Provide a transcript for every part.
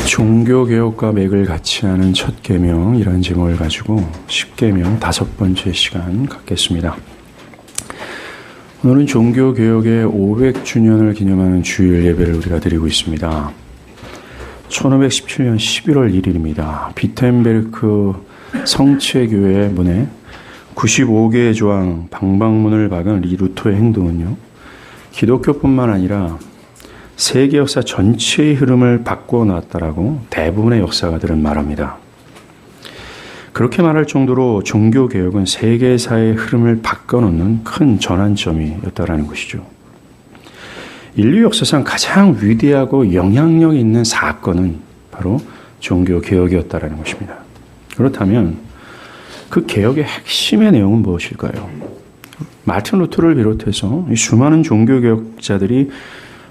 종교개혁과 맥을 같이 하는 첫 계명이라는 제목을 가지고 10계명 5번째 시간 갖겠습니다. 오늘은 종교개혁의 500주년을 기념하는 주일 예배를 우리가 드리고 있습니다. 1517년 11월 1일입니다. 비텐베르크 성체교회 문에 95개의 조항 방방문을 박은 루터의 행동은요, 기독교뿐만 아니라 세계 역사 전체의 흐름을 바꿔놨다라고 대부분의 역사가들은 말합니다. 그렇게 말할 정도로 종교개혁은 세계사의 흐름을 바꿔놓는 큰 전환점이었다라는 것이죠. 인류 역사상 가장 위대하고 영향력 있는 사건은 바로 종교개혁이었다라는 것입니다. 그렇다면 그 개혁의 핵심의 내용은 무엇일까요? 마틴 루터를 비롯해서 수많은 종교개혁자들이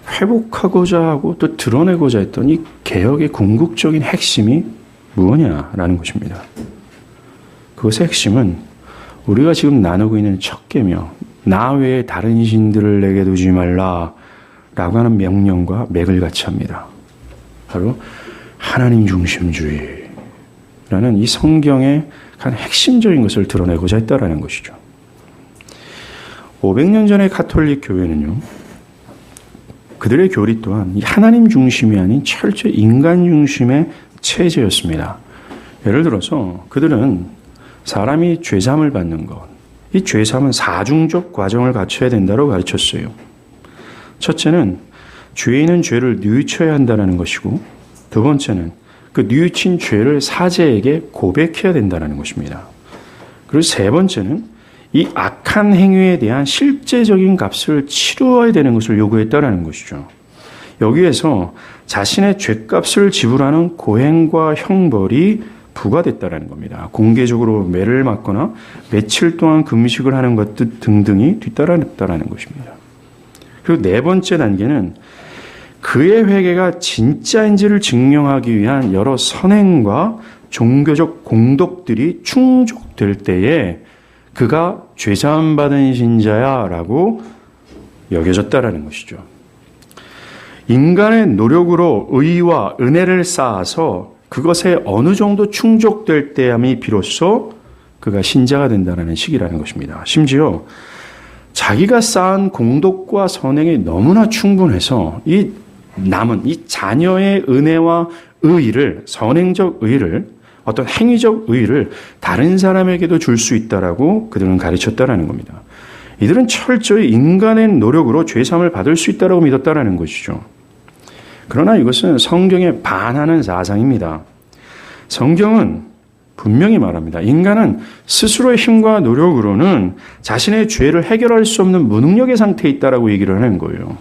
회복하고자 하고 또 드러내고자 했던 이 개혁의 궁극적인 핵심이 무엇이냐라는 것입니다. 그것의 핵심은 우리가 지금 나누고 있는 첫 계명, 나 외에 다른 신들을 내게 두지 말라라고 하는 명령과 맥을 같이 합니다. 바로 하나님 중심주의라는 이 성경의 가장 핵심적인 것을 드러내고자 했다라는 것이죠. 500년 전의 가톨릭 교회는요, 그들의 교리 또한 하나님 중심이 아닌 철저히 인간 중심의 체제였습니다. 예를 들어서 그들은 사람이 죄사함을 받는 것, 이 죄사함은 사중적 과정을 갖춰야 된다고 가르쳤어요. 첫째는 죄인은 죄를 뉘우쳐야 한다는 것이고, 두 번째는 그 뉘우친 죄를 사제에게 고백해야 된다는 것입니다. 그리고 세 번째는 이 악한 행위에 대한 실제적인 값을 치루어야 되는 것을 요구했다라는 것이죠. 여기에서 자신의 죄값을 지불하는 고행과 형벌이 부과됐다라는 겁니다. 공개적으로 매를 맞거나 며칠 동안 금식을 하는 것 등등이 뒤따랐다라는 것입니다. 그리고 네 번째 단계는 그의 회개가 진짜인지를 증명하기 위한 여러 선행과 종교적 공덕들이 충족될 때에 그가 죄사함 받은 신자야라고 여겨졌다라는 것이죠. 인간의 노력으로 의와 은혜를 쌓아서 그것에 어느 정도 충족될 때함이 비로소 그가 신자가 된다는 시기라는 것입니다. 심지어 자기가 쌓은 공덕과 선행이 너무나 충분해서 이 남은 이 자녀의 은혜와 의의를, 선행적 의의를, 어떤 행위적 의의를 다른 사람에게도 줄 수 있다라고 그들은 가르쳤다라는 겁니다. 이들은 철저히 인간의 노력으로 죄사함을 받을 수 있다라고 믿었다라는 것이죠. 그러나 이것은 성경에 반하는 사상입니다. 성경은 분명히 말합니다. 인간은 스스로의 힘과 노력으로는 자신의 죄를 해결할 수 없는 무능력의 상태에 있다라고 얘기를 하는 거예요.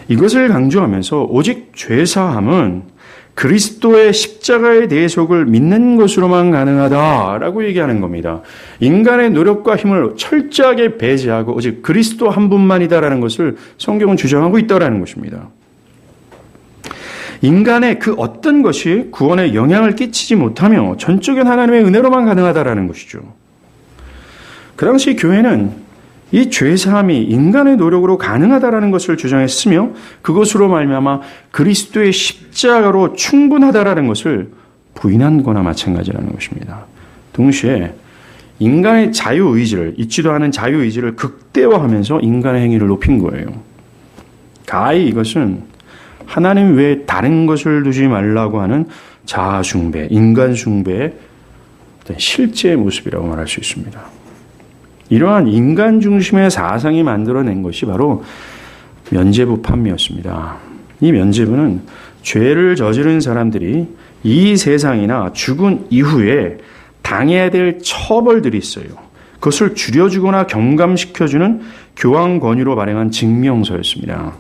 이것을 강조하면서 오직 죄사함은 그리스도의 십자가의 대속을 믿는 것으로만 가능하다라고 얘기하는 겁니다. 인간의 노력과 힘을 철저하게 배제하고 오직 그리스도 한 분만이다라는 것을 성경은 주장하고 있다라는 것입니다. 인간의 그 어떤 것이 구원에 영향을 끼치지 못하며 전적인 하나님의 은혜로만 가능하다라는 것이죠. 그 당시 교회는 이 죄사함이 인간의 노력으로 가능하다라는 것을 주장했으며 그것으로 말미암아 그리스도의 십자가로 충분하다라는 것을 부인한 거나 마찬가지라는 것입니다. 동시에 인간의 자유의지를, 잊지도 않은 자유의지를 극대화하면서 인간의 행위를 높인 거예요. 가히 이것은 하나님 외에 다른 것을 두지 말라고 하는 자아숭배, 인간숭배의 어떤 실제의 모습이라고 말할 수 있습니다. 이러한 인간 중심의 사상이 만들어낸 것이 바로 면죄부 판미였습니다. 이 면죄부는 죄를 저지른 사람들이 이 세상이나 죽은 이후에 당해야 될 처벌들이 있어요. 그것을 줄여주거나 경감시켜주는 교황 권위로 발행한 증명서였습니다.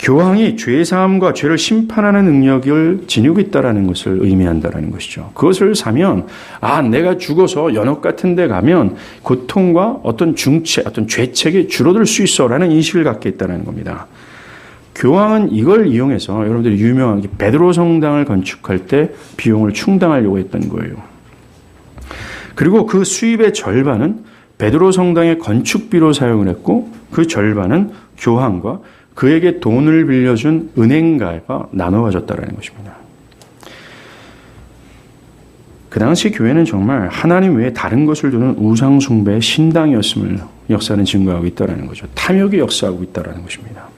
교황이 죄사함과 죄를 심판하는 능력을 지니고 있다는 것을 의미한다는 것이죠. 그것을 사면 내가 죽어서 연옥 같은 데 가면 고통과 어떤 중체, 어떤 죄책이 줄어들 수 있어라는 인식을 갖게 있다는 겁니다. 교황은 이걸 이용해서 여러분들이 유명한 베드로 성당을 건축할 때 비용을 충당하려고 했던 거예요. 그리고 그 수입의 절반은 베드로 성당의 건축비로 사용을 했고 그 절반은 교황과 그에게 돈을 빌려준 은행가가 나눠 가졌다라는 것입니다. 그 당시 교회는 정말 하나님 외에 다른 것을 두는 우상 숭배의 신당이었음을 역사는 증거하고 있다는 거죠. 탐욕이 역사하고 있다는 것입니다.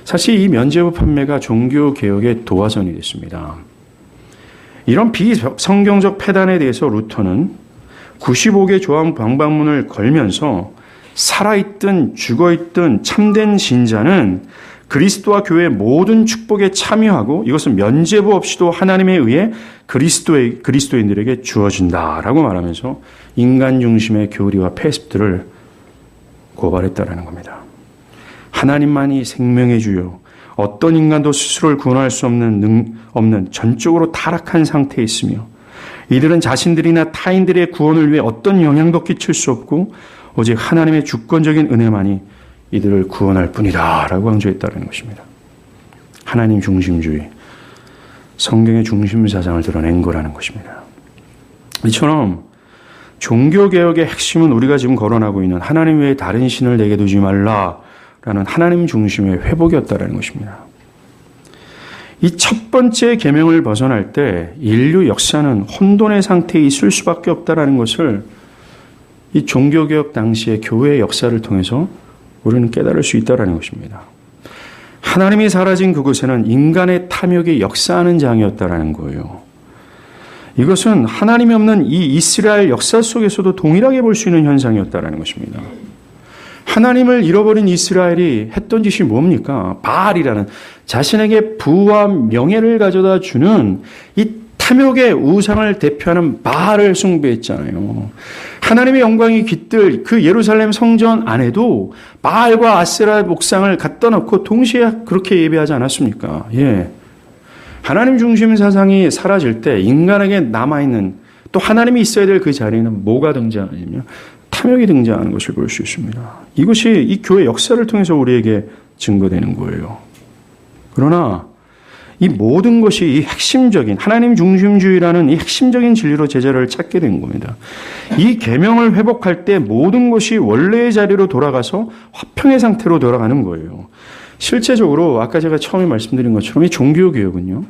사실 이 면죄부 판매가 종교 개혁의 도화선이 됐습니다. 이런 비성경적 패단에 대해서 루터는 95개 조항 방방문을 걸면서 살아있든 죽어있든 참된 신자는 그리스도와 교회의 모든 축복에 참여하고 이것은 면죄부 없이도 하나님에 의해 그리스도인들에게 주어진다라고 말하면서 인간 중심의 교리와 폐습들을 고발했다라는 겁니다. 하나님만이 생명의 주요, 어떤 인간도 스스로를 구원할 수 없는 전적으로 타락한 상태에 있으며 이들은 자신들이나 타인들의 구원을 위해 어떤 영향도 끼칠 수 없고 오직 하나님의 주권적인 은혜만이 이들을 구원할 뿐이다 라고 강조했다는 것입니다. 하나님 중심주의, 성경의 중심 사상을 드러낸 거라는 것입니다. 이처럼 종교개혁의 핵심은 우리가 지금 거론하고 있는 하나님 외에 다른 신을 내게 두지 말라라는 하나님 중심의 회복이었다는 것입니다. 이 첫 번째 계명을 벗어날 때 인류 역사는 혼돈의 상태에 있을 수밖에 없다는 것을 이 종교개혁 당시의 교회의 역사를 통해서 우리는 깨달을 수 있다는 것입니다. 하나님이 사라진 그곳에는 인간의 탐욕이 역사하는 장이었다는 거예요. 이것은 하나님이 없는 이 이스라엘 역사 속에서도 동일하게 볼 수 있는 현상이었다는 것입니다. 하나님을 잃어버린 이스라엘이 했던 짓이 뭡니까? 바알이라는 자신에게 부와 명예를 가져다 주는 이 탐욕의 우상을 대표하는 바알을 숭배했잖아요. 하나님의 영광이 깃들 그 예루살렘 성전 안에도 바알과 아세라 목상을 갖다 놓고 동시에 그렇게 예배하지 않았습니까? 예. 하나님 중심 사상이 사라질 때 인간에게 남아있는 또 하나님이 있어야 될 그 자리에는 뭐가 등장하냐면 탐욕이 등장하는 것을 볼 수 있습니다. 이것이 이 교회 역사를 통해서 우리에게 증거되는 거예요. 그러나 이 모든 것이 이 핵심적인 하나님 중심주의라는 이 핵심적인 진리로 제자를 찾게 된 겁니다. 이 계명을 회복할 때 모든 것이 원래의 자리로 돌아가서 화평의 상태로 돌아가는 거예요. 실제적으로 아까 제가 처음에 말씀드린 것처럼 이 종교개혁은요,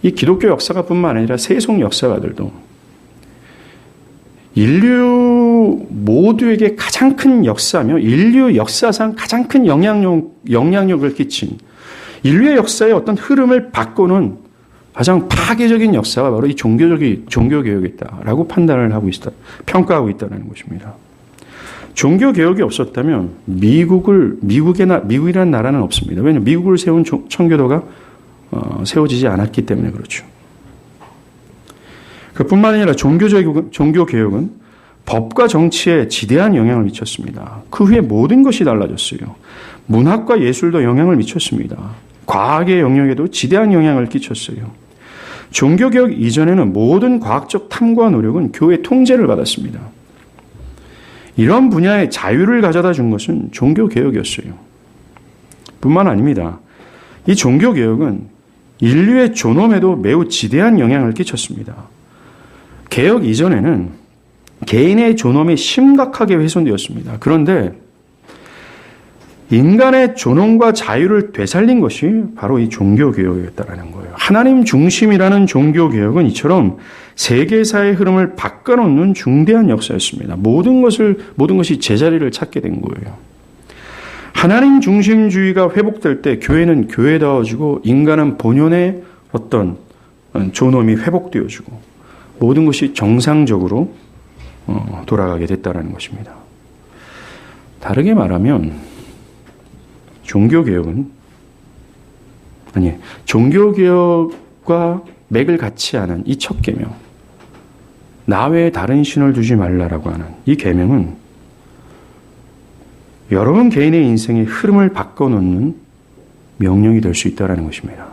이 기독교 역사가 뿐만 아니라 세속 역사가들도 인류 모두에게 가장 큰 역사며 인류 역사상 가장 큰 영향력을 끼친 인류의 역사의 어떤 흐름을 바꾸는 가장 파괴적인 역사가 바로 이 종교개혁이었다라고 판단을 하고 있다, 평가하고 있다는 것입니다. 종교개혁이 없었다면 미국이라는 나라는 없습니다. 왜냐하면 미국을 세운 청교도가 세워지지 않았기 때문에 그렇죠. 그뿐만 아니라 종교개혁은 법과 정치에 지대한 영향을 미쳤습니다. 그 후에 모든 것이 달라졌어요. 문학과 예술도 영향을 미쳤습니다. 과학의 영역에도 지대한 영향을 끼쳤어요. 종교개혁 이전에는 모든 과학적 탐구와 노력은 교회 통제를 받았습니다. 이런 분야의 자유를 가져다 준 것은 종교개혁이었어요. 뿐만 아닙니다. 이 종교개혁은 인류의 존엄에도 매우 지대한 영향을 끼쳤습니다. 개혁 이전에는 개인의 존엄이 심각하게 훼손되었습니다. 그런데 인간의 존엄과 자유를 되살린 것이 바로 이 종교개혁이었다는 거예요. 하나님 중심이라는 종교개혁은 이처럼 세계사의 흐름을 바꿔놓는 중대한 역사였습니다. 모든 것이 제자리를 찾게 된 거예요. 하나님 중심주의가 회복될 때 교회는 교회다워지고 인간은 본연의 어떤 존엄이 회복되어지고 모든 것이 정상적으로 돌아가게 됐다는 것입니다. 다르게 말하면 종교개혁과 맥을 같이 하는 이 첫 계명, 나 외에 다른 신을 두지 말라라고 하는 이 계명은 여러분 개인의 인생의 흐름을 바꿔놓는 명령이 될 수 있다는 것입니다.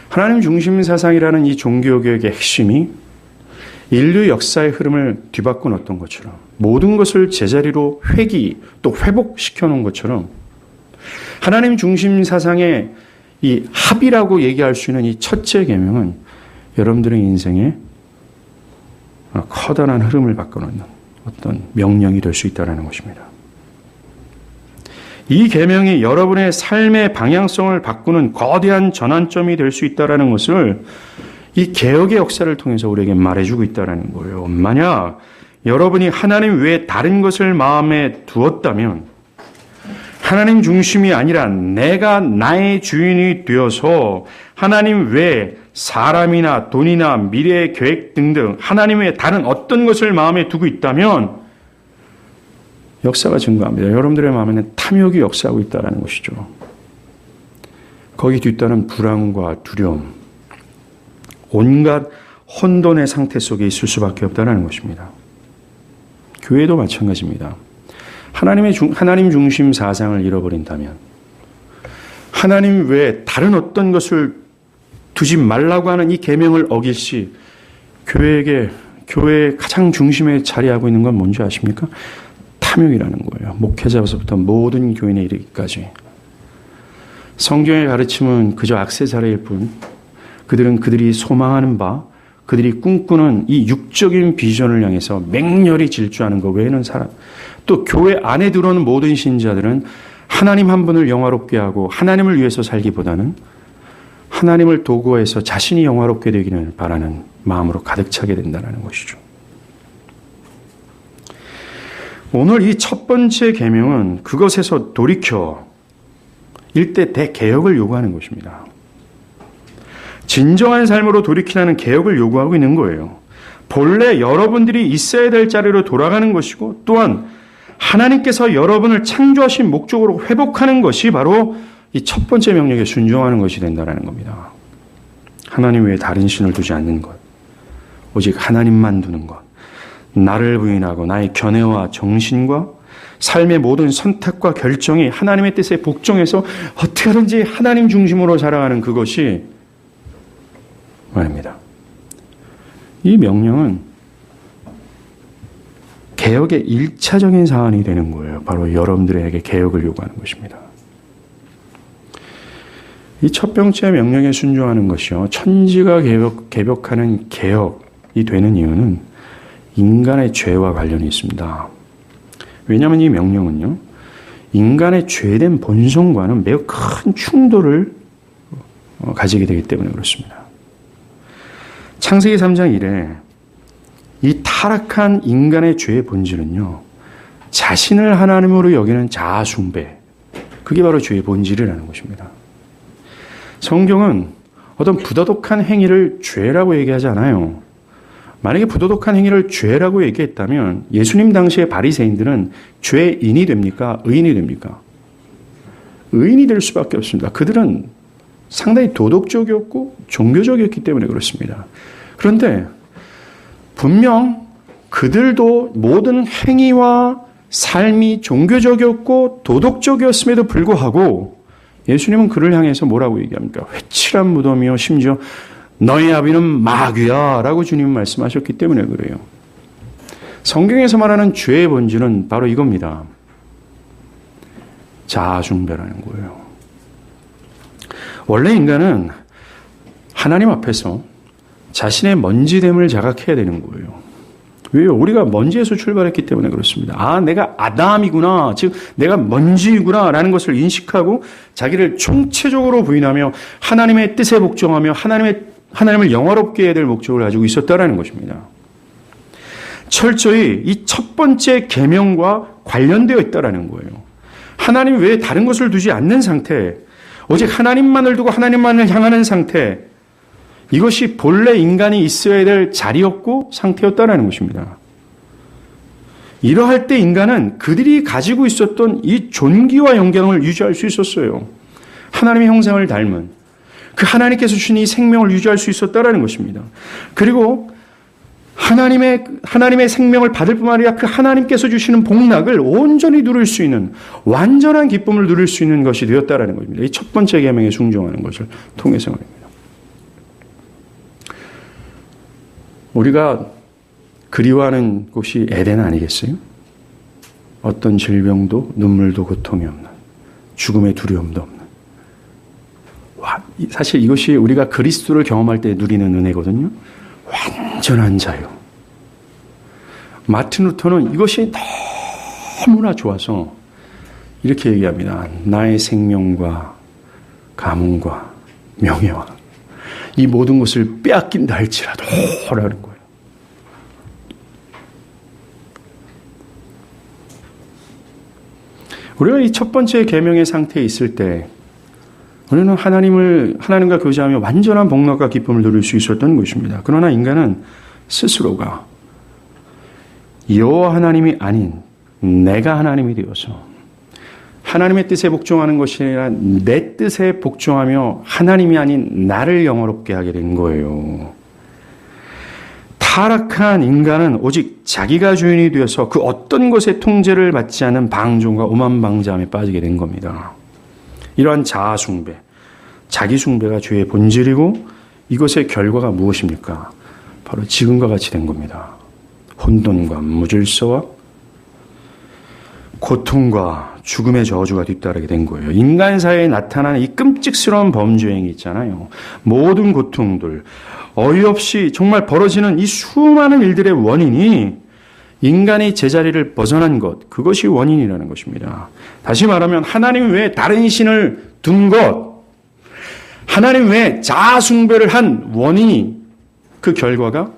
하나님 중심 사상이라는 이 종교개혁의 핵심이 인류 역사의 흐름을 뒤바꿔 놓았던 것처럼 모든 것을 제자리로 또 회복시켜 놓은 것처럼 하나님 중심 사상의 이 합이라고 얘기할 수 있는 이 첫째 계명은 여러분들의 인생에 커다란 흐름을 바꿔놓는 어떤 명령이 될 수 있다는 것입니다. 이 계명이 여러분의 삶의 방향성을 바꾸는 거대한 전환점이 될 수 있다는 것을 이 개혁의 역사를 통해서 우리에게 말해주고 있다는 거예요. 만약 여러분이 하나님 외에 다른 것을 마음에 두었다면, 하나님 중심이 아니라 내가 나의 주인이 되어서 하나님 외에 사람이나 돈이나 미래의 계획 등등 하나님 외에 다른 어떤 것을 마음에 두고 있다면 역사가 증거합니다. 여러분들의 마음에는 탐욕이 역사하고 있다는 것이죠. 거기 뒤따른 불안과 두려움, 온갖 혼돈의 상태 속에 있을 수밖에 없다는 것입니다. 교회도 마찬가지입니다. 하나님 중심 사상을 잃어버린다면, 하나님 외에 다른 어떤 것을 두지 말라고 하는 이 계명을 어길 시 교회의 가장 중심에 자리하고 있는 건 뭔지 아십니까? 탐욕이라는 거예요. 목회자부터 모든 교인에 이르기까지. 성경의 가르침은 그저 액세서리일 뿐, 그들은 그들이 소망하는 바, 그들이 꿈꾸는 이 육적인 비전을 향해서 맹렬히 질주하는 것 외에는 또 교회 안에 들어오는 모든 신자들은 하나님 한 분을 영화롭게 하고 하나님을 위해서 살기보다는 하나님을 도구화해서 자신이 영화롭게 되기를 바라는 마음으로 가득 차게 된다는 것이죠. 오늘 이 첫 번째 계명은 그것에서 돌이켜 일대 대개혁을 요구하는 것입니다. 진정한 삶으로 돌이키라는 개혁을 요구하고 있는 거예요. 본래 여러분들이 있어야 될 자리로 돌아가는 것이고, 또한 하나님께서 여러분을 창조하신 목적으로 회복하는 것이 바로 이 첫 번째 명령에 순종하는 것이 된다는 겁니다. 하나님 외에 다른 신을 두지 않는 것, 오직 하나님만 두는 것, 나를 부인하고 나의 견해와 정신과 삶의 모든 선택과 결정이 하나님의 뜻에 복종해서 어떻게 하든지 하나님 중심으로 살아가는 그것이 말입니다. 이 명령은 개혁의 1차적인 사안이 되는 거예요. 바로 여러분들에게 개혁을 요구하는 것입니다. 이 첫 번째 명령에 순종하는 것이요, 천지가 개벽하는 개혁이 되는 이유는 인간의 죄와 관련이 있습니다. 왜냐하면 이 명령은요, 인간의 죄된 본성과는 매우 큰 충돌을 가지게 되기 때문에 그렇습니다. 창세기 3장 1에 이 타락한 인간의 죄의 본질은요, 자신을 하나님으로 여기는 자아 숭배, 그게 바로 죄의 본질이라는 것입니다. 성경은 어떤 부도덕한 행위를 죄라고 얘기하지 않아요. 만약에 부도덕한 행위를 죄라고 얘기했다면 예수님 당시의 바리새인들은 죄인이 됩니까? 의인이 됩니까? 의인이 될 수밖에 없습니다. 그들은 상당히 도덕적이었고 종교적이었기 때문에 그렇습니다. 그런데 분명 그들도 모든 행위와 삶이 종교적이었고 도덕적이었음에도 불구하고 예수님은 그를 향해서 뭐라고 얘기합니까? 회칠한 무덤이요, 심지어 너희 아비는 마귀야 라고 주님은 말씀하셨기 때문에 그래요. 성경에서 말하는 죄의 본질은 바로 이겁니다. 자아숭배라는 거예요. 원래 인간은 하나님 앞에서 자신의 먼지됨을 자각해야 되는 거예요. 왜요? 우리가 먼지에서 출발했기 때문에 그렇습니다. 아, 내가 아담이구나, 즉 내가 먼지이구나 라는 것을 인식하고 자기를 총체적으로 부인하며 하나님의 뜻에 복종하며 하나님을 영화롭게 해야 될 목적을 가지고 있었다라는 것입니다. 철저히 이 첫 번째 계명과 관련되어 있다라는 거예요. 하나님 외에 다른 것을 두지 않는 상태, 오직 하나님만을 두고 하나님만을 향하는 상태, 이것이 본래 인간이 있어야 될 자리였고 상태였다라는 것입니다. 이러할 때 인간은 그들이 가지고 있었던 이 존귀와 영광을 유지할 수 있었어요. 하나님의 형상을 닮은 그 하나님께서 주신 이 생명을 유지할 수 있었다라는 것입니다. 그리고 하나님의 생명을 받을 뿐만 아니라 그 하나님께서 주시는 복락을 온전히 누릴 수 있는 완전한 기쁨을 누릴 수 있는 것이 되었다라는 것입니다. 이 첫 번째 계명에 순종하는 것을 통해서 말입니다. 우리가 그리워하는 곳이 에덴 아니겠어요? 어떤 질병도 눈물도 고통이 없는, 죽음의 두려움도 없는. 사실 이것이 우리가 그리스도를 경험할 때 누리는 은혜거든요. 완전한 자유. 마틴 루터는 이것이 너무나 좋아서 이렇게 얘기합니다. 나의 생명과 가문과 명예와 이 모든 것을 빼앗긴다 할지라도 라는 거예요. 우리가 이 첫 번째 계명의 상태에 있을 때 우리는 하나님과 교제하며 완전한 복락과 기쁨을 누릴 수 있었던 것입니다. 그러나 인간은 스스로가 여호와 하나님이 아닌 내가 하나님이 되어서 하나님의 뜻에 복종하는 것이 아니라 내 뜻에 복종하며 하나님이 아닌 나를 영화롭게 하게 된 거예요. 타락한 인간은 오직 자기가 주인이 되어서 그 어떤 것의 통제를 받지 않은 방종과 오만방자함에 빠지게 된 겁니다. 이러한 자아숭배, 자기숭배가 죄의 본질이고 이것의 결과가 무엇입니까? 바로 지금과 같이 된 겁니다. 혼돈과 무질서와 고통과 죽음의 저주가 뒤따르게 된 거예요. 인간사회에 나타나는 이 끔찍스러운 범죄 행위 있잖아요. 모든 고통들, 어이없이 정말 벌어지는 이 수많은 일들의 원인이 인간이 제자리를 벗어난 것, 그것이 원인이라는 것입니다. 다시 말하면 하나님 외에 다른 신을 둔 것, 하나님 외에 자아숭배를 한 원인이 그 결과가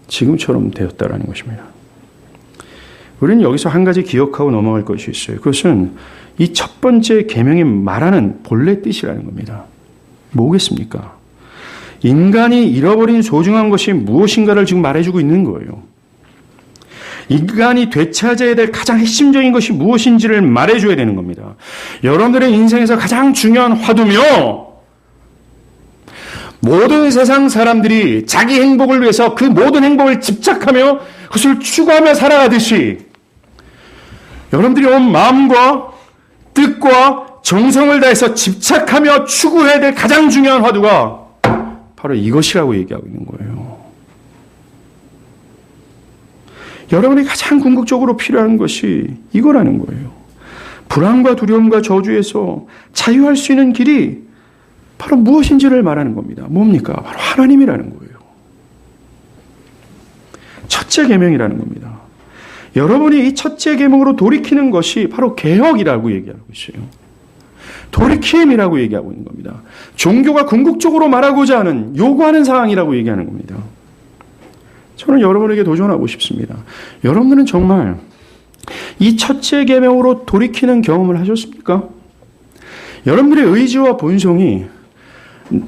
지금처럼 되었다라는 것입니다. 우리는 여기서 한 가지 기억하고 넘어갈 것이 있어요. 그것은 이 첫 번째 계명이 말하는 본래 뜻이라는 겁니다. 뭐겠습니까? 인간이 잃어버린 소중한 것이 무엇인가를 지금 말해주고 있는 거예요. 인간이 되찾아야 될 가장 핵심적인 것이 무엇인지를 말해줘야 되는 겁니다. 여러분들의 인생에서 가장 중요한 화두며 모든 세상 사람들이 자기 행복을 위해서 그 모든 행복을 집착하며 그것을 추구하며 살아가듯이 여러분들이 온 마음과 뜻과 정성을 다해서 집착하며 추구해야 될 가장 중요한 화두가 바로 이것이라고 얘기하고 있는 거예요. 여러분이 가장 궁극적으로 필요한 것이 이거라는 거예요. 불안과 두려움과 저주에서 자유할 수 있는 길이 바로 무엇인지를 말하는 겁니다. 뭡니까? 바로 하나님이라는 거예요. 첫째 계명이라는 겁니다. 여러분이 이 첫째 계명으로 돌이키는 것이 바로 개혁이라고 얘기하고 있어요. 돌이킴이라고 얘기하고 있는 겁니다. 종교가 궁극적으로 말하고자 하는 요구하는 사항이라고 얘기하는 겁니다. 저는 여러분에게 도전하고 싶습니다. 여러분들은 정말 이 첫째 계명으로 돌이키는 경험을 하셨습니까? 여러분들의 의지와 본성이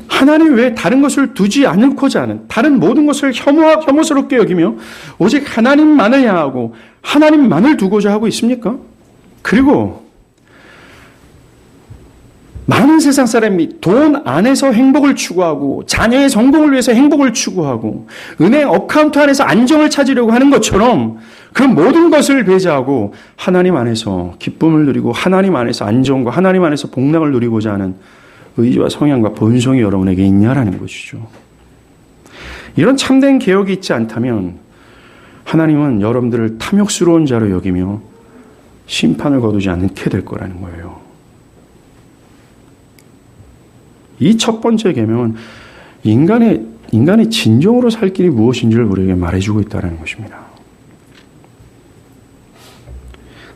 하나님 외에 다른 것을 두지 않고자 하는 다른 모든 것을 혐오스럽게 여기며 오직 하나님만을 향하고 하나님만을 두고자 하고 있습니까? 그리고 많은 세상 사람이 돈 안에서 행복을 추구하고 자녀의 성공을 위해서 행복을 추구하고 은행 어카운트 안에서 안정을 찾으려고 하는 것처럼 그 모든 것을 배제하고 하나님 안에서 기쁨을 누리고 하나님 안에서 안정과 하나님 안에서 복락을 누리고자 하는 의지와 성향과 본성이 여러분에게 있냐라는 것이죠. 이런 참된 개혁이 있지 않다면 하나님은 여러분들을 탐욕스러운 자로 여기며 심판을 거두지 않게 될 거라는 거예요. 이 첫 번째 계명은 인간이 진정으로 살 길이 무엇인지를 우리에게 말해주고 있다는 것입니다.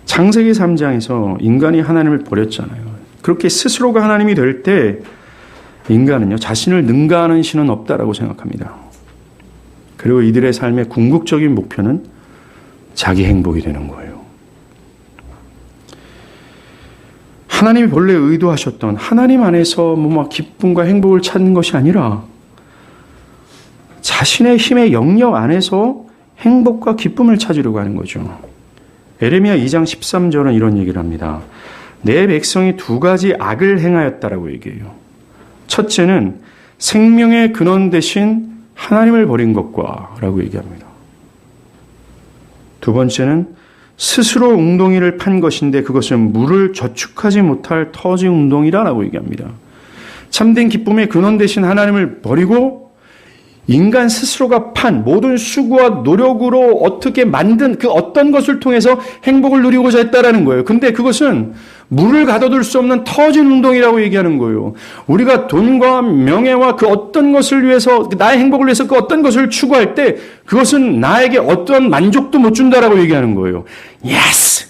창세기 3장에서 인간이 하나님을 버렸잖아요. 그렇게 스스로가 하나님이 될 때 인간은요, 자신을 능가하는 신은 없다라고 생각합니다. 그리고 이들의 삶의 궁극적인 목표는 자기 행복이 되는 거예요. 하나님이 본래 의도하셨던 하나님 안에서 막 기쁨과 행복을 찾는 것이 아니라 자신의 힘의 영역 안에서 행복과 기쁨을 찾으려고 하는 거죠. 에레미야 2장 13절은 이런 얘기를 합니다. 내 백성이 두 가지 악을 행하였다라고 얘기해요. 첫째는 생명의 근원 대신 하나님을 버린 것과 라고 얘기합니다. 두 번째는 스스로 웅덩이를 판 것인데 그것은 물을 저축하지 못할 터진 웅덩이라고 얘기합니다. 참된 기쁨의 근원 대신 하나님을 버리고 인간 스스로가 판 모든 수고와 노력으로 어떻게 만든 그 어떤 것을 통해서 행복을 누리고자 했다라는 거예요. 근데 그것은 물을 가둬둘 수 없는 터진 웅덩이라고 얘기하는 거예요. 우리가 돈과 명예와 그 어떤 것을 위해서 나의 행복을 위해서 그 어떤 것을 추구할 때 그것은 나에게 어떠한 만족도 못 준다라고 얘기하는 거예요. 예스!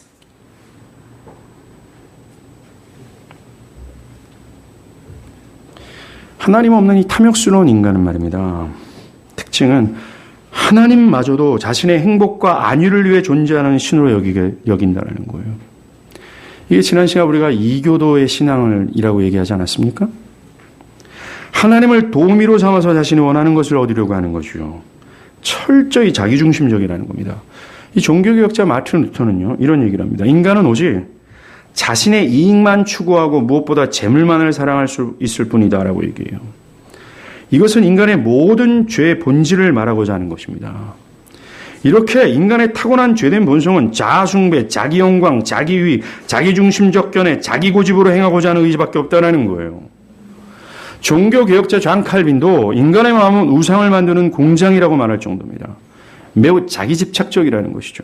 하나님 없는 이 탐욕스러운 인간은 말입니다. 특징은 하나님마저도 자신의 행복과 안위를 위해 존재하는 신으로 여긴다는 거예요. 이게 지난 시간 우리가 이교도의 신앙이라고 얘기하지 않았습니까? 하나님을 도우미로 삼아서 자신이 원하는 것을 얻으려고 하는 거죠. 철저히 자기중심적이라는 겁니다. 이 종교개혁자 마틴 루터는요, 이런 얘기를 합니다. 인간은 오직 자신의 이익만 추구하고 무엇보다 재물만을 사랑할 수 있을 뿐이다라고 얘기해요. 이것은 인간의 모든 죄의 본질을 말하고자 하는 것입니다. 이렇게 인간의 타고난 죄된 본성은 자아숭배, 자기영광, 자기위, 자기중심적 견해, 자기고집으로 행하고자 하는 의지밖에 없다는 거예요. 종교개혁자 존 칼빈도 인간의 마음은 우상을 만드는 공장이라고 말할 정도입니다. 매우 자기집착적이라는 것이죠.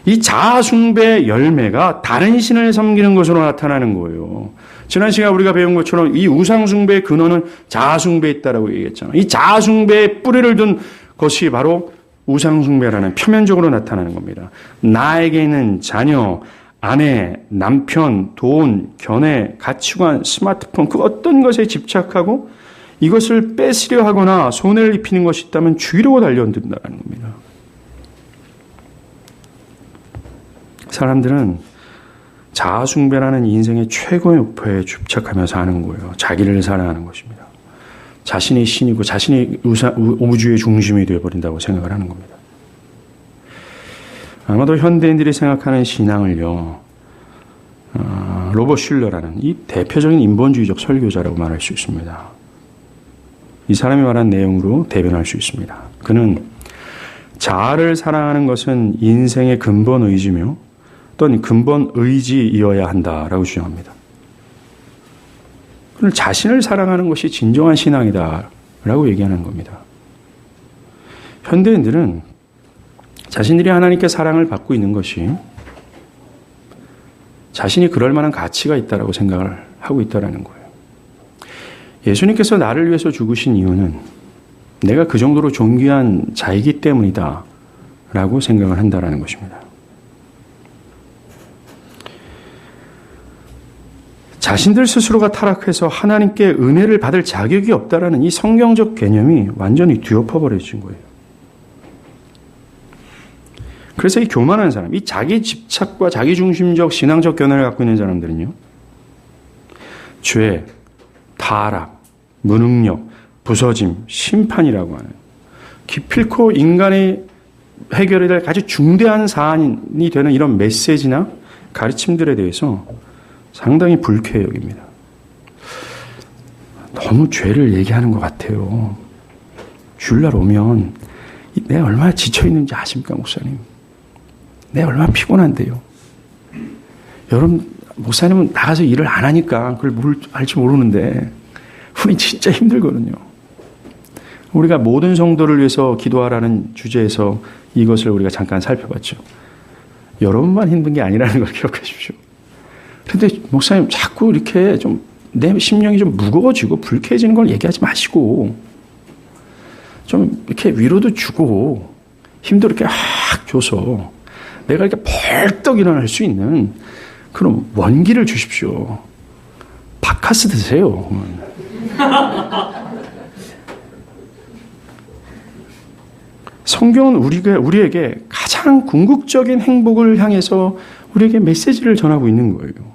이 자아숭배의 열매가 다른 신을 섬기는 것으로 나타나는 거예요. 지난 시간 우리가 배운 것처럼 이 우상숭배의 근원은 자아숭배에 있다라고 얘기했잖아요. 이 자아숭배의 뿌리를 둔 것이 바로 우상숭배라는 표면적으로 나타나는 겁니다. 나에게 있는 자녀, 아내, 남편, 돈, 견해, 가치관, 스마트폰 그 어떤 것에 집착하고 이것을 뺏으려 하거나 손해를 입히는 것이 있다면 죽이려고 달려든다는 겁니다. 사람들은 자아숭배라는 인생의 최고의 목표에 집착하며 사는 거예요. 자기를 사랑하는 것입니다. 자신이 신이고 자신이 우주의 중심이 되어버린다고 생각을 하는 겁니다. 아마도 현대인들이 생각하는 신앙을요, 로버트 슐러라는 이 대표적인 인본주의적 설교자라고 말할 수 있습니다. 이 사람이 말한 내용으로 대변할 수 있습니다. 그는 자아를 사랑하는 것은 인생의 근본 의지며 또는 근본 의지이어야 한다라고 주장합니다. 그는 자신을 사랑하는 것이 진정한 신앙이다라고 얘기하는 겁니다. 현대인들은 자신들이 하나님께 사랑을 받고 있는 것이 자신이 그럴 만한 가치가 있다라고 생각을 하고 있다라는 거예요. 예수님께서 나를 위해서 죽으신 이유는 내가 그 정도로 존귀한 자이기 때문이다 라고 생각을 한다라는 것입니다. 자신들 스스로가 타락해서 하나님께 은혜를 받을 자격이 없다라는 이 성경적 개념이 완전히 뒤엎어버려진 거예요. 그래서 이 교만한 사람, 이 자기 집착과 자기중심적 신앙적 견해를 갖고 있는 사람들은요, 죄, 타락, 무능력, 부서짐, 심판이라고 하는 기필코 인간이 해결해야 될 아주 중대한 사안이 되는 이런 메시지나 가르침들에 대해서 상당히 불쾌해 여깁니다. 너무 죄를 얘기하는 것 같아요. 주일날 오면 내가 얼마나 지쳐있는지 아십니까, 목사님? 내가 얼마나 피곤한데요. 여러분, 목사님은 나가서 일을 안 하니까 그걸 뭘 알지 모르는데 우리 진짜 힘들거든요. 우리가 모든 성도를 위해서 기도하라는 주제에서 이것을 우리가 잠깐 살펴봤죠. 여러분만 힘든 게 아니라는 걸 기억하십시오. 그런데 목사님 자꾸 이렇게 좀 내 심령이 좀 무거워지고 불쾌해지는 걸 얘기하지 마시고 좀 이렇게 위로도 주고 힘도 이렇게 확 줘서 내가 이렇게 벌떡 일어날 수 있는 그런 원기를 주십시오. 바카스 드세요. 성경은 우리에게 가장 궁극적인 행복을 향해서 우리에게 메시지를 전하고 있는 거예요.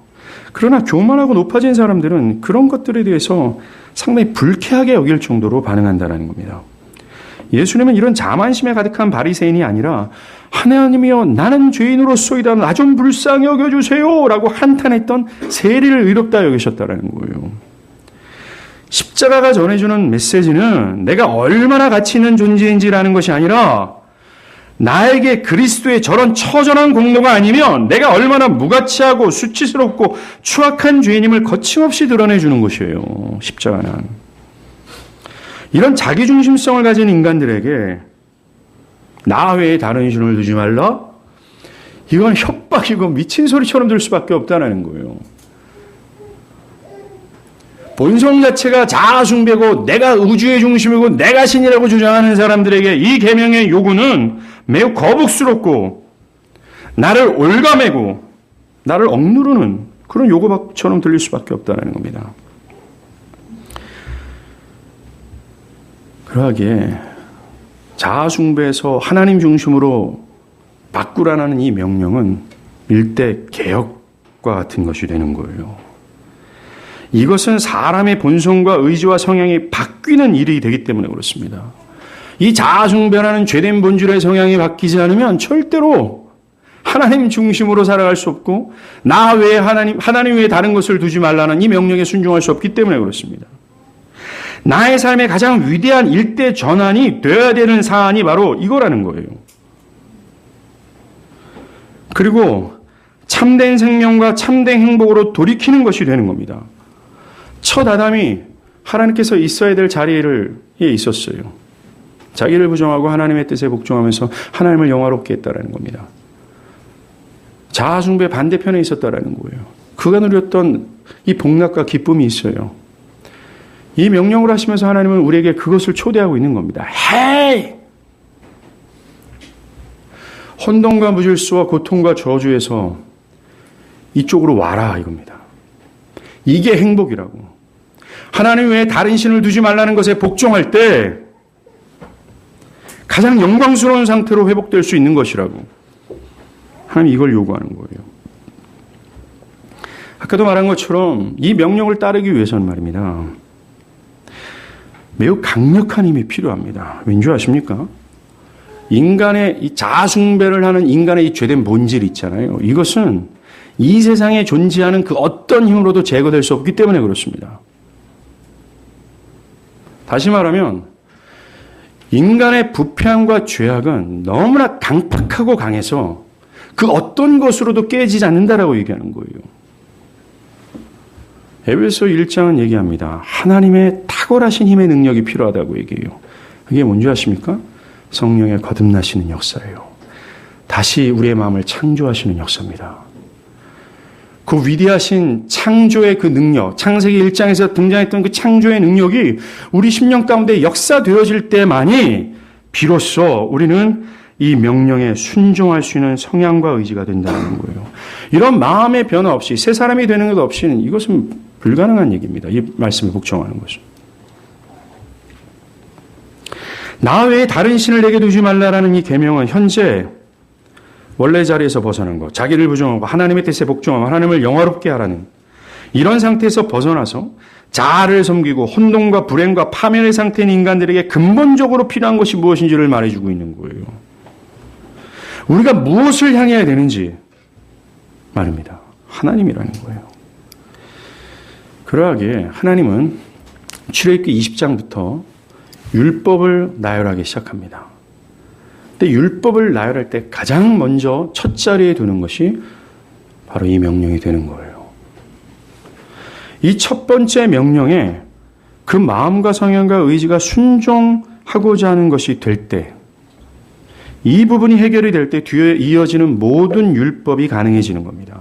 그러나 교만하고 높아진 사람들은 그런 것들에 대해서 상당히 불쾌하게 여길 정도로 반응한다는 겁니다. 예수님은 이런 자만심에 가득한 바리새인이 아니라 하나님이여 나는 죄인으로소이다 나 좀 불쌍히 여겨주세요 라고 한탄했던 세리를 의롭다 여기셨다는 거예요. 십자가가 전해주는 메시지는 내가 얼마나 가치 있는 존재인지라는 것이 아니라 나에게 그리스도의 저런 처절한 공로가 아니면 내가 얼마나 무가치하고 수치스럽고 추악한 죄인임을 거침없이 드러내주는 것이에요. 십자가는. 이런 자기중심성을 가진 인간들에게 나 외에 다른 신을 두지 말라? 이건 협박이고 미친 소리처럼 들 수밖에 없다는 거예요. 본성 자체가 자아숭배고 내가 우주의 중심이고 내가 신이라고 주장하는 사람들에게 이 계명의 요구는 매우 거북스럽고 나를 올가매고 나를 억누르는 그런 요구처럼 들릴 수밖에 없다는 겁니다. 그러하기에 자아숭배에서 하나님 중심으로 바꾸라는 이 명령은 일대 개혁과 같은 것이 되는 거예요. 이것은 사람의 본성과 의지와 성향이 바뀌는 일이 되기 때문에 그렇습니다. 이 자아숭배라는 죄된 본질의 성향이 바뀌지 않으면 절대로 하나님 중심으로 살아갈 수 없고 나 외에 하나님 외에 다른 것을 두지 말라는 이 명령에 순종할 수 없기 때문에 그렇습니다. 나의 삶의 가장 위대한 일대 전환이 되어야 되는 사안이 바로 이거라는 거예요. 그리고 참된 생명과 참된 행복으로 돌이키는 것이 되는 겁니다. 첫 아담이 하나님께서 있어야 될 자리에 있었어요. 자기를 부정하고 하나님의 뜻에 복종하면서 하나님을 영화롭게 했다라는 겁니다. 자아숭배 반대편에 있었다라는 거예요. 그가 누렸던 이 복락과 기쁨이 있어요. 이 명령을 하시면서 하나님은 우리에게 그것을 초대하고 있는 겁니다. 헤이! 혼돈과 무질서와 고통과 저주에서 이쪽으로 와라 이겁니다. 이게 행복이라고. 하나님 외에 다른 신을 두지 말라는 것에 복종할 때 가장 영광스러운 상태로 회복될 수 있는 것이라고. 하나님 이걸 요구하는 거예요. 아까도 말한 것처럼 이 명령을 따르기 위해서는 말입니다. 매우 강력한 힘이 필요합니다. 왠지 아십니까? 인간의 이 자아숭배를 하는 인간의 이 죄된 본질이 있잖아요. 이것은 이 세상에 존재하는 그 어떤 힘으로도 제거될 수 없기 때문에 그렇습니다. 다시 말하면 인간의 부패함과 죄악은 너무나 강팍하고 강해서 그 어떤 것으로도 깨지지 않는다라고 얘기하는 거예요. 에베소 1장은 얘기합니다. 하나님의 탁월하신 힘의 능력이 필요하다고 얘기해요. 그게 뭔지 아십니까? 성령의 거듭나시는 역사예요. 다시 우리의 마음을 창조하시는 역사입니다. 그 위대하신 창조의 그 능력, 창세기 1장에서 등장했던 그 창조의 능력이 우리 심령 가운데 역사되어질 때만이 비로소 우리는 이 명령에 순종할 수 있는 성향과 의지가 된다는 거예요. 이런 마음의 변화 없이 새 사람이 되는 것 없이는 이것은 불가능한 얘기입니다. 이 말씀에 복종하는 것은. 나 외에 다른 신을 내게 두지 말라라는 이 계명은 현재 원래 자리에서 벗어난 것, 자기를 부정하고 하나님의 뜻에 복종하고 하나님을 영화롭게 하라는 이런 상태에서 벗어나서 자아를 섬기고 혼돈과 불행과 파멸의 상태인 인간들에게 근본적으로 필요한 것이 무엇인지를 말해주고 있는 거예요. 우리가 무엇을 향해야 되는지 말입니다. 하나님이라는 거예요. 그러하기에 하나님은 출애굽기 20장부터 율법을 나열하기 시작합니다. 근데 율법을 나열할 때 가장 먼저 첫 자리에 두는 것이 바로 이 명령이 되는 거예요. 이 첫 번째 명령에 그 마음과 성향과 의지가 순종하고자 하는 것이 될 때, 이 부분이 해결이 될 때 뒤에 이어지는 모든 율법이 가능해지는 겁니다.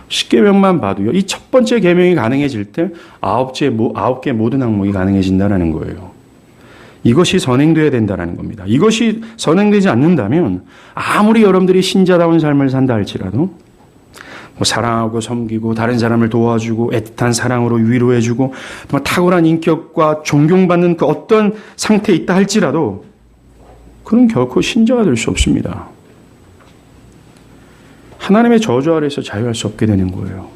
10계명만 봐도요. 이 첫 번째 계명이 가능해질 때 9개 모든 항목이 가능해진다는 거예요. 이것이 선행돼야 된다는 겁니다. 이것이 선행되지 않는다면 아무리 여러분들이 신자다운 삶을 산다 할지라도 사랑하고 섬기고 다른 사람을 도와주고 애틋한 사랑으로 위로해주고 탁월한 인격과 존경받는 그 어떤 상태에 있다 할지라도 그는 결코 신자가 될 수 없습니다. 하나님의 저주 아래에서 자유할 수 없게 되는 거예요.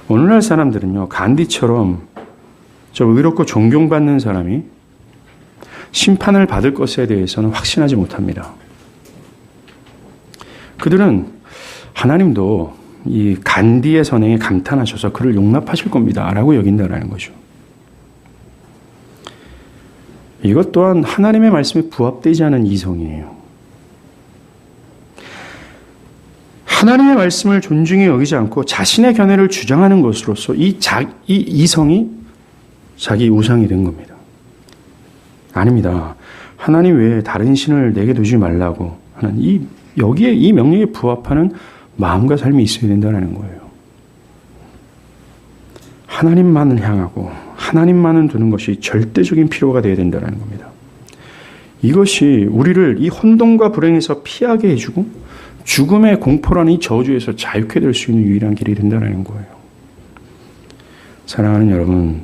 오늘날 사람들은요, 간디처럼 좀 의롭고 존경받는 사람이 심판을 받을 것에 대해서는 확신하지 못합니다. 그들은 하나님도 이 간디의 선행에 감탄하셔서 그를 용납하실 겁니다. 라고 여긴다는 거죠. 이것 또한 하나님의 말씀에 부합되지 않은 이성이에요. 하나님의 말씀을 존중히 여기지 않고 자신의 견해를 주장하는 것으로서 이 이성이 자기 우상이 된 겁니다. 아닙니다. 하나님 외에 다른 신을 내게 두지 말라고 하는 여기에 이 명령에 부합하는 마음과 삶이 있어야 된다는 거예요. 하나님만을 향하고 하나님만을 두는 것이 절대적인 필요가 되어야 된다는 겁니다. 이것이 우리를 이 혼돈과 불행에서 피하게 해주고 죽음의 공포라는 이 저주에서 자유케 될 수 있는 유일한 길이 된다는 거예요. 사랑하는 여러분,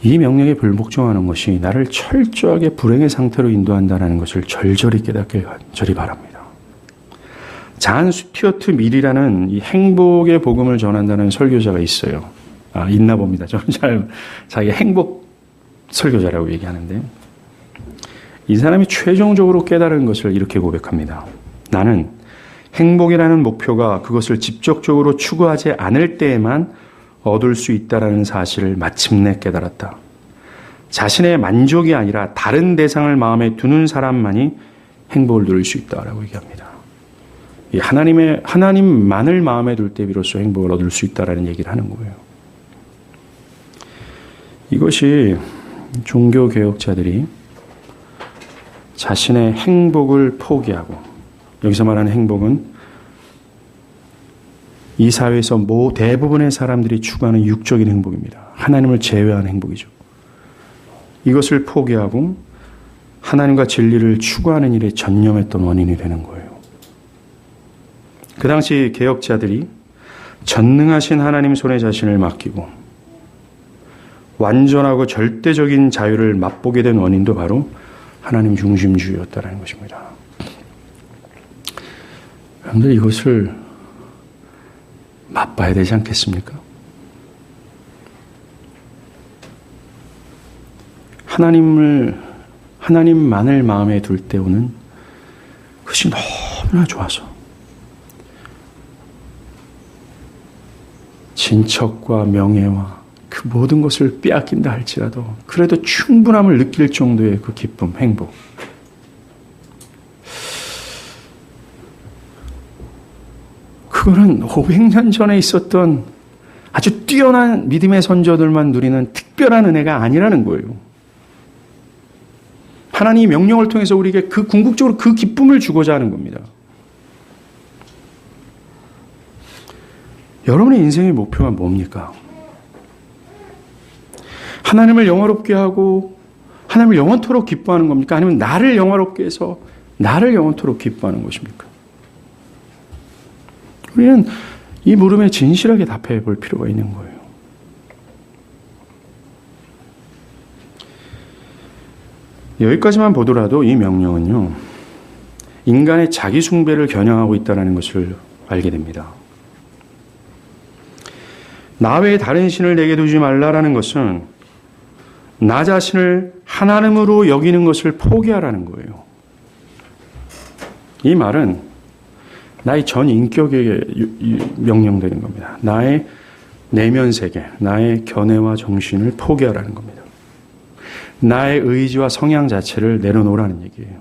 이 명령에 불복종하는 것이 나를 철저하게 불행의 상태로 인도한다는 것을 절절히 깨닫길 간절히 바랍니다. 잔 스튜어트 밀이라는 이 행복의 복음을 전한다는 설교자가 있어요. 있나 봅니다. 저는 잘 자기 행복 설교자라고 얘기하는데, 이 사람이 최종적으로 깨달은 것을 이렇게 고백합니다. 나는 행복이라는 목표가 그것을 직접적으로 추구하지 않을 때에만 얻을 수 있다는 사실을 마침내 깨달았다. 자신의 만족이 아니라 다른 대상을 마음에 두는 사람만이 행복을 누릴 수 있다라고 얘기합니다. 이 하나님만을 마음에 둘 때 비로소 행복을 얻을 수 있다라는 얘기를 하는 거예요. 이것이 종교 개혁자들이 자신의 행복을 포기하고, 여기서 말하는 행복은 이 사회에서 대부분의 사람들이 추구하는 육적인 행복입니다. 하나님을 제외한 행복이죠. 이것을 포기하고 하나님과 진리를 추구하는 일에 전념했던 원인이 되는 거예요. 그 당시 개혁자들이 전능하신 하나님 손에 자신을 맡기고 완전하고 절대적인 자유를 맛보게 된 원인도 바로 하나님 중심주의였다는 것입니다. 여러분들 이것을 맛봐야 되지 않겠습니까? 하나님만을 마음에 둘 때 오는 그것이 너무나 좋아서 진척과 명예와 그 모든 것을 빼앗긴다 할지라도 그래도 충분함을 느낄 정도의 그 기쁨, 행복. 그거는 500년 전에 있었던 아주 뛰어난 믿음의 선조들만 누리는 특별한 은혜가 아니라는 거예요. 하나님이 명령을 통해서 우리에게 궁극적으로 그 기쁨을 주고자 하는 겁니다. 여러분의 인생의 목표가 뭡니까? 하나님을 영화롭게 하고 하나님을 영원토록 기뻐하는 겁니까? 아니면 나를 영화롭게 해서 나를 영원토록 기뻐하는 것입니까? 우리는 이 물음에 진실하게 답해 볼 필요가 있는 거예요. 여기까지만 보더라도 이 명령은요, 인간의 자기 숭배를 겨냥하고 있다는 것을 알게 됩니다. 나 외에 다른 신을 내게 두지 말라라는 것은 나 자신을 하나님으로 여기는 것을 포기하라는 거예요. 이 말은 나의 전 인격에게 명령되는 겁니다. 나의 내면 세계, 나의 견해와 정신을 포기하라는 겁니다. 나의 의지와 성향 자체를 내려놓으라는 얘기예요.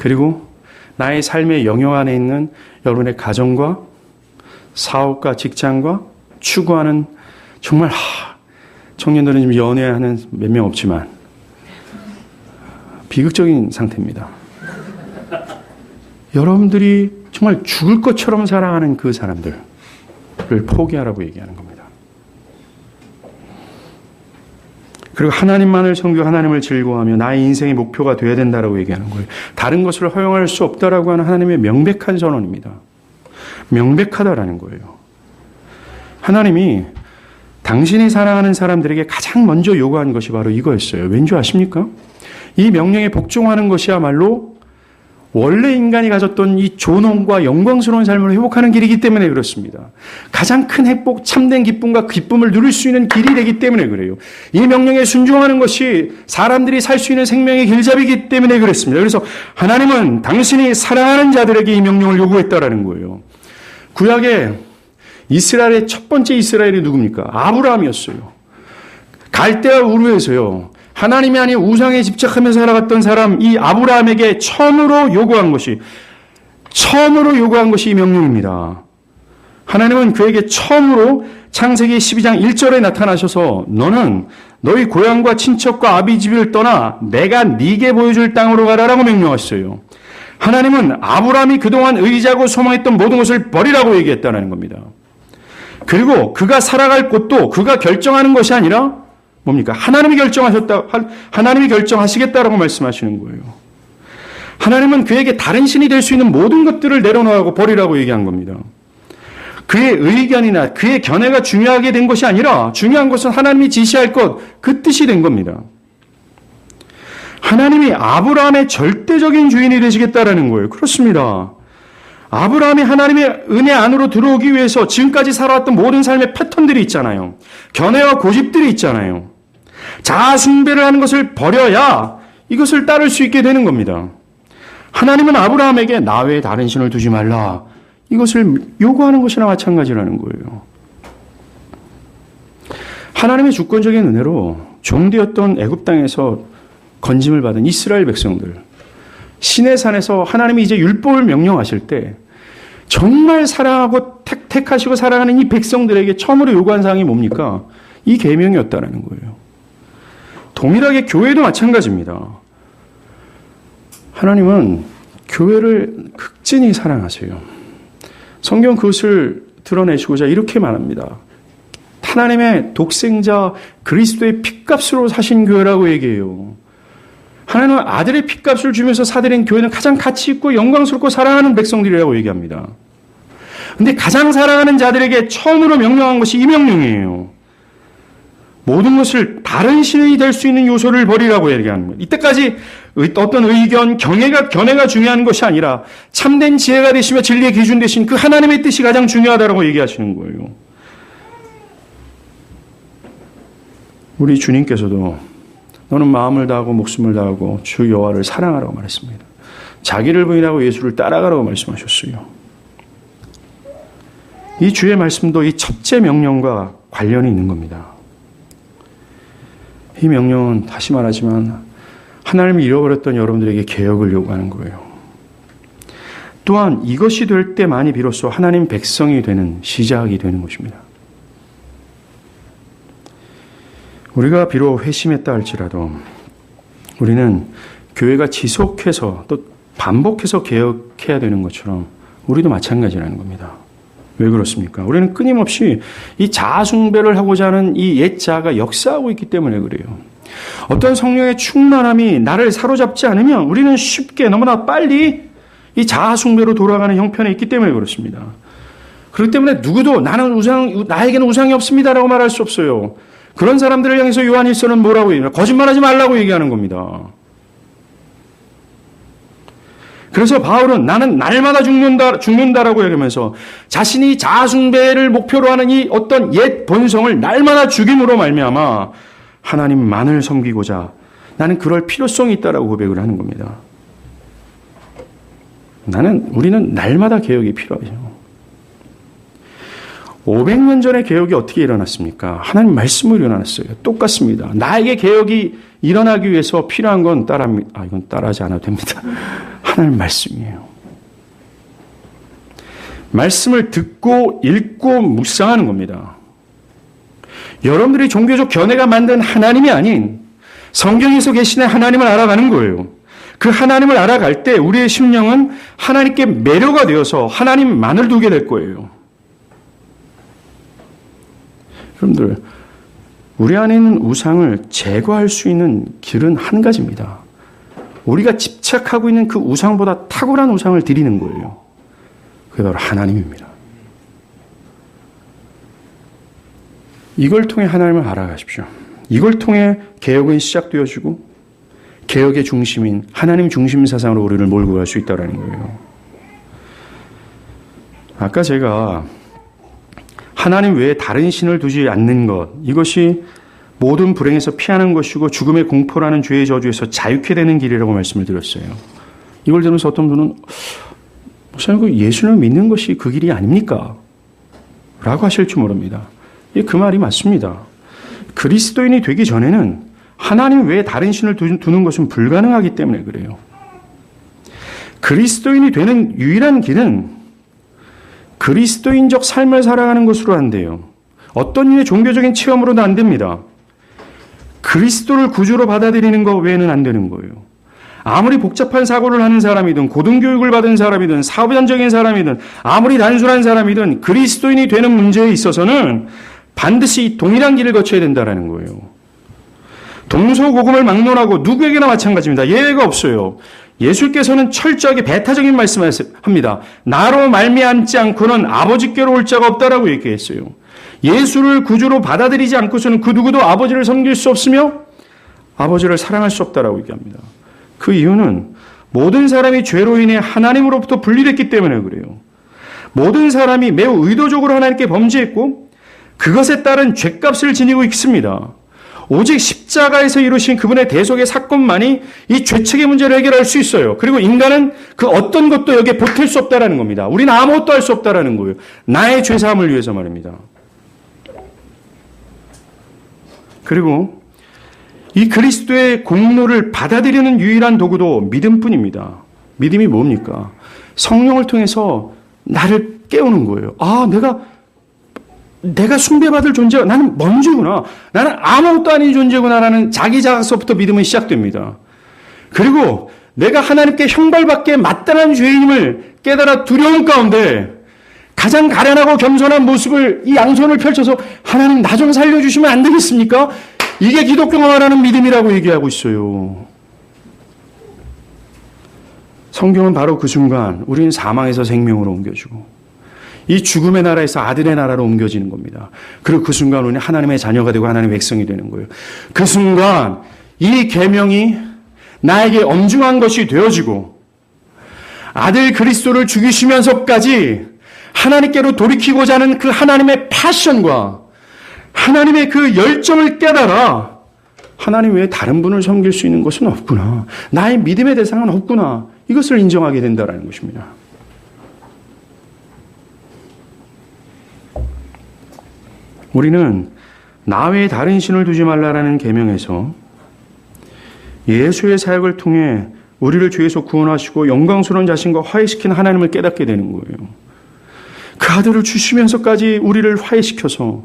그리고 나의 삶의 영역 안에 있는 여러분의 가정과 사업과 직장과 추구하는 정말 청년들은 지금 연애하는 몇 명 없지만 비극적인 상태입니다. 여러분들이 정말 죽을 것처럼 사랑하는 그 사람들을 포기하라고 얘기하는 겁니다. 그리고 하나님만을 섬기고 하나님을 즐거워하며 나의 인생의 목표가 되어야 된다라고 얘기하는 거예요. 다른 것을 허용할 수 없다라고 하는 하나님의 명백한 선언입니다. 명백하다라는 거예요. 하나님이 당신이 사랑하는 사람들에게 가장 먼저 요구한 것이 바로 이거였어요. 왠지 아십니까? 이 명령에 복종하는 것이야말로 원래 인간이 가졌던 이 존엄과 영광스러운 삶을 회복하는 길이기 때문에 그렇습니다. 가장 큰 행복, 참된 기쁨과 기쁨을 누릴 수 있는 길이 되기 때문에 그래요. 이 명령에 순종하는 것이 사람들이 살 수 있는 생명의 길잡이기 때문에 그렇습니다. 그래서 하나님은 당신이 사랑하는 자들에게 이 명령을 요구했다라는 거예요. 구약에 이스라엘의 첫 번째 이스라엘이 누굽니까? 아브라함이었어요. 갈대아 우르에서요, 하나님이 아닌 우상에 집착하며 살아갔던 사람 이 아브라함에게 처음으로 요구한 것이 이 명령입니다. 하나님은 그에게 처음으로 창세기 12장 1절에 나타나셔서 너는 너희 고향과 친척과 아비집을 떠나 내가 네게 보여줄 땅으로 가라라고 명령하셨어요. 하나님은 아브라함이 그동안 의지하고 소망했던 모든 것을 버리라고 얘기했다는 겁니다. 그리고 그가 살아갈 곳도 그가 결정하는 것이 아니라 뭡니까? 하나님이 결정하시겠다라고 말씀하시는 거예요. 하나님은 그에게 다른 신이 될 수 있는 모든 것들을 내려놓으라고 버리라고 얘기한 겁니다. 그의 의견이나 그의 견해가 중요하게 된 것이 아니라 중요한 것은 하나님이 지시할 것, 그 뜻이 된 겁니다. 하나님이 아브라함의 절대적인 주인이 되시겠다라는 거예요. 그렇습니다. 아브라함이 하나님의 은혜 안으로 들어오기 위해서 지금까지 살아왔던 모든 삶의 패턴들이 있잖아요. 견해와 고집들이 있잖아요. 자아 숭배를 하는 것을 버려야 이것을 따를 수 있게 되는 겁니다. 하나님은 아브라함에게 나 외에 다른 신을 두지 말라, 이것을 요구하는 것이나 마찬가지라는 거예요. 하나님의 주권적인 은혜로 종되었던 애굽 땅에서 건짐을 받은 이스라엘 백성들, 시내산에서 하나님이 이제 율법을 명령하실 때 정말 사랑하고 택하시고 사랑하는 이 백성들에게 처음으로 요구한 사항이 뭡니까? 이 계명이었다라는 거예요. 동일하게 교회도 마찬가지입니다. 하나님은 교회를 극진히 사랑하세요. 성경 그것을 드러내시고자 이렇게 말합니다. 하나님의 독생자 그리스도의 핏값으로 사신 교회라고 얘기해요. 하나님은 아들의 핏값을 주면서 사드린 교회는 가장 가치 있고 영광스럽고 사랑하는 백성들이라고 얘기합니다. 그런데 가장 사랑하는 자들에게 처음으로 명령한 것이 이 명령이에요. 모든 것을 다른 신이 될 수 있는 요소를 버리라고 얘기하는 거예요. 이때까지 어떤 의견, 견해가 중요한 것이 아니라 참된 지혜가 되시며 진리의 기준 되신 그 하나님의 뜻이 가장 중요하다고 얘기하시는 거예요. 우리 주님께서도 너는 마음을 다하고 목숨을 다하고 주 여호와를 사랑하라고 말했습니다. 자기를 부인하고 예수를 따라가라고 말씀하셨어요. 이 주의 말씀도 이 첫째 명령과 관련이 있는 겁니다. 이 명령은 다시 말하지만 하나님을 잃어버렸던 여러분들에게 개혁을 요구하는 거예요. 또한 이것이 될 때만이 비로소 하나님 백성이 되는 시작이 되는 것입니다. 우리가 비록 회심했다 할지라도 우리는 교회가 지속해서 또 반복해서 개혁해야 되는 것처럼 우리도 마찬가지라는 겁니다. 왜 그렇습니까? 우리는 끊임없이 이 자아숭배를 하고자 하는 이 옛 자아가 역사하고 있기 때문에 그래요. 어떤 성령의 충만함이 나를 사로잡지 않으면 우리는 쉽게 너무나 빨리 이 자아숭배로 돌아가는 형편에 있기 때문에 그렇습니다. 그렇기 때문에 누구도 나에게는 우상이 없습니다라고 말할 수 없어요. 그런 사람들을 향해서 요한일서는 뭐라고 얘기해요? 거짓말하지 말라고 얘기하는 겁니다. 그래서 바울은 나는 날마다 죽는다라고 얘기하면서 자신이 자아숭배를 목표로 하는 이 어떤 옛 본성을 날마다 죽임으로 말미암아 하나님만을 섬기고자 나는 그럴 필요성이 있다라고 고백을 하는 겁니다. 우리는 날마다 개혁이 필요하죠. 500년 전에 개혁이 어떻게 일어났습니까? 하나님 말씀으로 일어났어요. 똑같습니다. 나에게 개혁이 일어나기 위해서 필요한 건 이건 따라하지 않아도 됩니다. 하나님 말씀이에요. 말씀을 듣고 읽고 묵상하는 겁니다. 여러분들이 종교적 견해가 만든 하나님이 아닌 성경에서 계시는 하나님을 알아가는 거예요. 그 하나님을 알아갈 때 우리의 심령은 하나님께 매료가 되어서 하나님만을 두게 될 거예요. 여러분들, 우리 안에 있는 우상을 제거할 수 있는 길은 한 가지입니다. 우리가 집착하고 있는 그 우상보다 탁월한 우상을 드리는 거예요. 그게 바로 하나님입니다. 이걸 통해 하나님을 알아가십시오. 이걸 통해 개혁은 시작되어지고 개혁의 중심인 하나님 중심 사상으로 우리를 몰고 갈 수 있다는 거예요. 아까 제가 하나님 외에 다른 신을 두지 않는 것, 이것이 모든 불행에서 피하는 것이고 죽음의 공포라는 죄의 저주에서 자유케 되는 길이라고 말씀을 드렸어요. 이걸 들으면서 어떤 분은 목사님, 예수를 믿는 것이 그 길이 아닙니까? 라고 하실지 모릅니다. 그 말이 맞습니다. 그리스도인이 되기 전에는 하나님 외에 다른 신을 두는 것은 불가능하기 때문에 그래요. 그리스도인이 되는 유일한 길은 그리스도인적 삶을 살아가는 것으로 안 돼요. 어떤 유의 종교적인 체험으로도 안 됩니다. 그리스도를 구주로 받아들이는 것 외에는 안 되는 거예요. 아무리 복잡한 사고를 하는 사람이든 고등교육을 받은 사람이든 사부전적인 사람이든 아무리 단순한 사람이든 그리스도인이 되는 문제에 있어서는 반드시 동일한 길을 거쳐야 된다는 거예요. 동서고금을 막론하고 누구에게나 마찬가지입니다. 예외가 없어요. 예수께서는 철저하게 배타적인 말씀을 합니다. 나로 말미암지 않고는 아버지께로 올 자가 없다라고 얘기했어요. 예수를 구주로 받아들이지 않고서는 그 누구도 아버지를 섬길 수 없으며 아버지를 사랑할 수 없다라고 얘기합니다. 그 이유는 모든 사람이 죄로 인해 하나님으로부터 분리됐기 때문에 그래요. 모든 사람이 매우 의도적으로 하나님께 범죄했고 그것에 따른 죄값을 지니고 있습니다. 오직 십자가에서 이루신 그분의 대속의 사건만이 이 죄책의 문제를 해결할 수 있어요. 그리고 인간은 그 어떤 것도 여기에 보탤 수 없다라는 겁니다. 우리는 아무것도 할 수 없다라는 거예요. 나의 죄사함을 위해서 말입니다. 그리고 이 그리스도의 공로를 받아들이는 유일한 도구도 믿음뿐입니다. 믿음이 뭡니까? 성령을 통해서 나를 깨우는 거예요. 아, 내가 숭배받을 존재가 나는 먼저구나. 나는 아무것도 아닌 존재구나라는 자기 자각서부터 믿음은 시작됩니다. 그리고 내가 하나님께 형벌받기에 마땅한 죄인임을 깨달아 두려움 가운데 가장 가련하고 겸손한 모습을 이 양손을 펼쳐서 하나님 나 좀 살려주시면 안 되겠습니까? 이게 기독교가 말하는 믿음이라고 얘기하고 있어요. 성경은 바로 그 순간 우리는 사망에서 생명으로 옮겨주고 이 죽음의 나라에서 아들의 나라로 옮겨지는 겁니다. 그리고 그 순간 우리는 하나님의 자녀가 되고 하나님의 백성이 되는 거예요. 그 순간 이 계명이 나에게 엄중한 것이 되어지고 아들 그리스도를 죽이시면서까지 하나님께로 돌이키고자 하는 그 하나님의 패션과 하나님의 그 열정을 깨달아 하나님 외에 다른 분을 섬길 수 있는 것은 없구나. 나의 믿음의 대상은 없구나. 이것을 인정하게 된다는 것입니다. 우리는 나 외에 다른 신을 두지 말라라는 계명에서 예수의 사역을 통해 우리를 죄에서 구원하시고 영광스러운 자신과 화해시킨 하나님을 깨닫게 되는 거예요. 그 아들을 주시면서까지 우리를 화해시켜서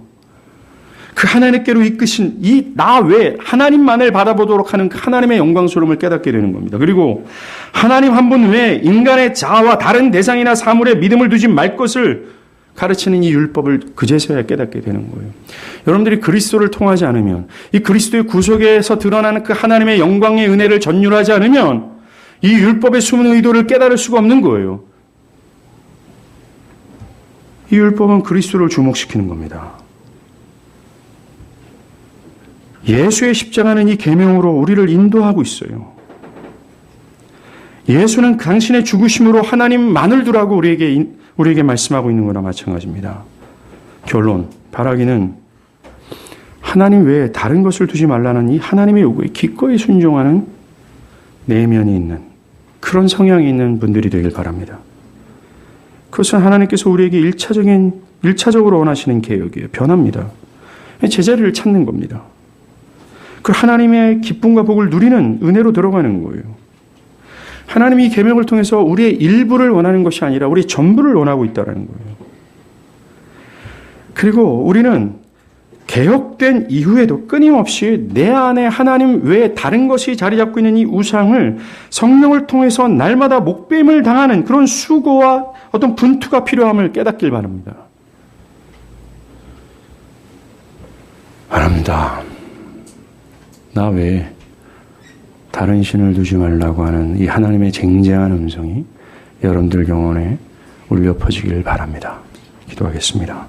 그 하나님께로 이끄신 이 나 외에 하나님만을 바라보도록 하는 그 하나님의 영광스러움을 깨닫게 되는 겁니다. 그리고 하나님 한 분 외에 인간의 자아와 다른 대상이나 사물에 믿음을 두지 말 것을 가르치는 이 율법을 그제서야 깨닫게 되는 거예요. 여러분들이 그리스도를 통하지 않으면, 이 그리스도의 구속에서 드러나는 그 하나님의 영광의 은혜를 전율하지 않으면 이 율법의 숨은 의도를 깨달을 수가 없는 거예요. 이 율법은 그리스도를 주목시키는 겁니다. 예수의 십자가는 이 계명으로 우리를 인도하고 있어요. 예수는 당신의 죽으심으로 하나님만을 두라고 우리에게 말씀하고 있는 거나 마찬가지입니다. 결론, 바라기는 하나님 외에 다른 것을 두지 말라는 이 하나님의 요구에 기꺼이 순종하는 내면이 있는 그런 성향이 있는 분들이 되길 바랍니다. 그것은 하나님께서 우리에게 일차적으로 원하시는 계획이에요. 변합니다. 제자리를 찾는 겁니다. 그 하나님의 기쁨과 복을 누리는 은혜로 들어가는 거예요. 하나님이 이 계명을 통해서 우리의 일부를 원하는 것이 아니라 우리의 전부를 원하고 있다는 거예요. 그리고 우리는 개혁된 이후에도 끊임없이 내 안에 하나님 외에 다른 것이 자리 잡고 있는 이 우상을 성령을 통해서 날마다 목배임을 당하는 그런 수고와 어떤 분투가 필요함을 깨닫길 바랍니다. 바랍니다. 나 외에 다른 신을 두지 말라고 하는 이 하나님의 쟁쟁한 음성이 여러분들 영혼에 울려 퍼지길 바랍니다. 기도하겠습니다.